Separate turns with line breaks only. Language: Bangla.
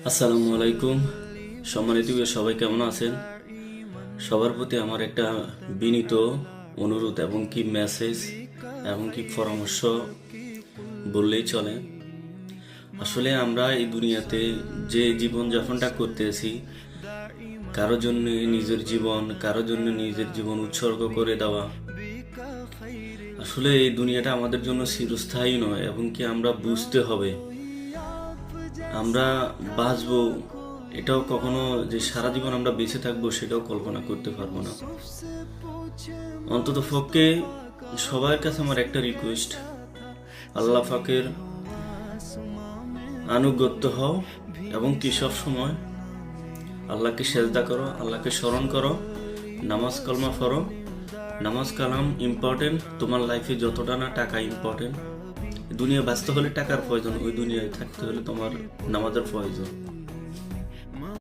আসসালামু আলাইকুম। সম্মানিত সবাই কেমন আছেন? সবার প্রতি আমার একটা বিনীত অনুরোধ এবং কি মেসেজ এবং কি পরামর্শ বললেই চলে। আসলে আমরা এই দুনিয়াতে যে জীবনযাপনটা করতেছি, কারো জন্য নিজের জীবন উৎসর্গ করে দেওয়া, আসলে এই দুনিয়াটা আমাদের জন্য চিরস্থায়ী নয় এবং কি আমরা বুঝতে হবে আমরা বাঁচবো, এটাও কখনো যে সারা জীবন আমরা বেঁচে থাকবো সেটাও কল্পনা করতে পারবো না। অন্তত পক্ষে সবার কাছে আমার একটা রিকোয়েস্ট, আল্লাহ পাকের আনুগত্য হও এবং কি সব সময় আল্লাহকে সেজদা করো, আল্লাহকে স্মরণ করো, নামাজ কালমা পড়ো। নামাজ কালাম ইম্পর্টেন্ট, তোমার লাইফে যতটা না টাকা ইম্পর্টেন্ট। দুনিয়া বাঁচতে হলে টাকার প্রয়োজন, ওই দুনিয়ায় থাকতে হলে তোমার নামাজের প্রয়োজন।